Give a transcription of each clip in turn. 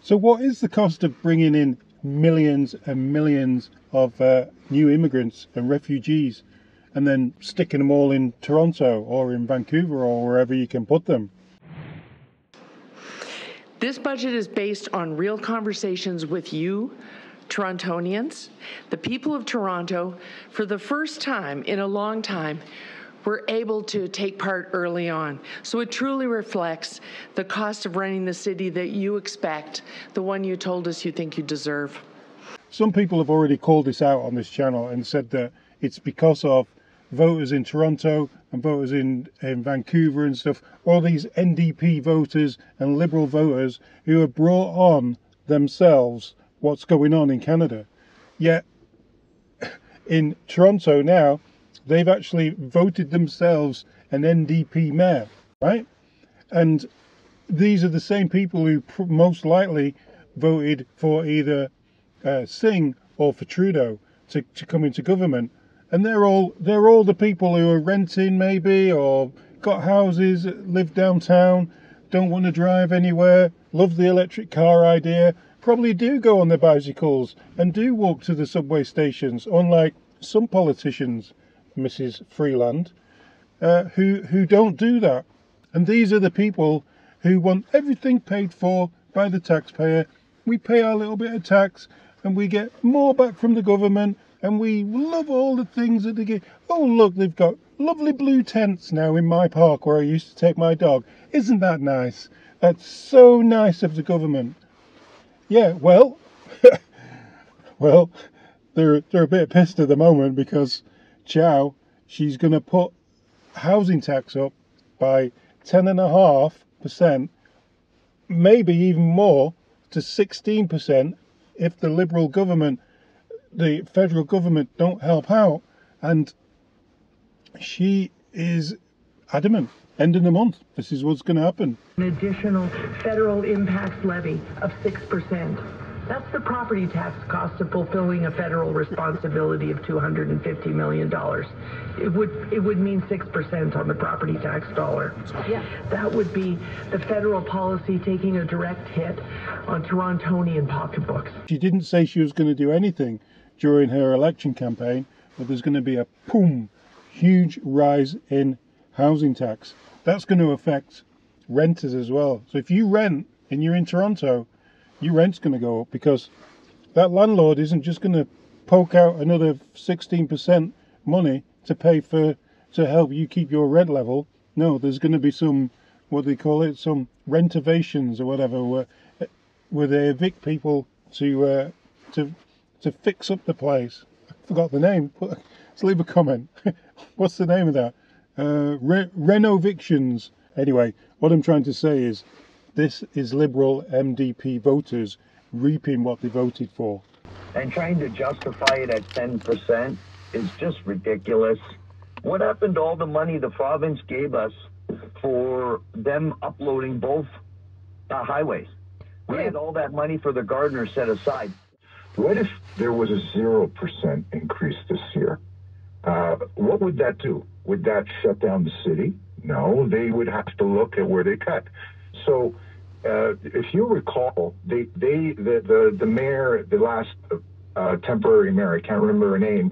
So what is the cost of bringing in millions and millions of new immigrants and refugees and then sticking them all in Toronto or in Vancouver or wherever you can put them? This budget is based on real conversations with you, Torontonians. The people of Toronto, for the first time in a long time, were able to take part early on. So it truly reflects the cost of running the city that you expect, the one you told us you think you deserve. Some people have already called this out on this channel and said that it's because of voters in Toronto and voters in Vancouver and stuff, all these NDP voters and Liberal voters who have brought on themselves what's going on in Canada. Yet in Toronto now, they've actually voted themselves an NDP mayor, right? And these are the same people who most likely voted for either Singh or for Trudeau to come into government. And they're all the people who are renting maybe, or got houses, live downtown, don't want to drive anywhere, love the electric car idea, probably do go on their bicycles and do walk to the subway stations, unlike some politicians, Mrs. Freeland, who don't do that. And these are the people who want everything paid for by the taxpayer. We pay our little bit of tax and we get more back from the government, and we love all the things that they get. Oh look, they've got lovely blue tents now in my park where I used to take my dog. Isn't that nice? That's so nice of the government. Yeah, well, well, they're a bit pissed at the moment because Chow, she's going to put housing tax up by 10.5%, maybe even more, to 16% if the Liberal government, the federal government, don't help out. And she is adamant, end of the month, this is what's going to happen. An additional federal impacts levy of 6%. That's the property tax cost of fulfilling a federal responsibility of $250 million. It would mean 6% on the property tax dollar. Yeah. That would be the federal policy taking a direct hit on Torontonian pocketbooks. She didn't say she was going to do anything during her election campaign, but there's going to be a huge rise in housing tax. That's going to affect renters as well. So if you rent and you're in Toronto, your rent's going to go up because that landlord isn't just going to poke out another 16% money to pay to help you keep your rent level. No, there's going to be some, what do they call it, some renovations or whatever, where they evict people to fix up the place. I forgot the name. Let's leave a comment. What's the name of that? Renovictions. Anyway, what I'm trying to say is, this is Liberal MDP voters reaping what they voted for. And trying to justify it at 10% is just ridiculous. What happened to all the money the province gave us for them uploading both highways? We had all that money for the gardeners set aside. What if there was a 0% increase this year? What would that do? Would that shut down the city? No, they would have to look at where they cut. So if you recall, the mayor, the last temporary mayor, I can't remember her name,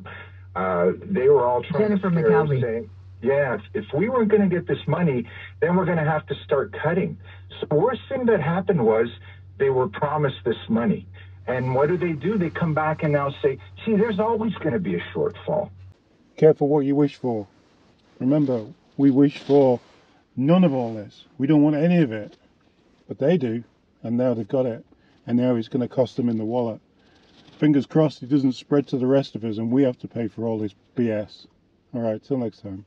they were all trying Jennifer to McCalvey. saying, yeah, if we weren't going to get this money, then we're going to have to start cutting. So the worst thing that happened was they were promised this money. And what do? They come back and now say, see, there's always going to be a shortfall. Careful what you wish for. Remember, we wish for none of all this. We don't want any of it. But they do. And now they've got it. And now it's going to cost them in the wallet. Fingers crossed it doesn't spread to the rest of us and we have to pay for all this BS. Alright, till next time.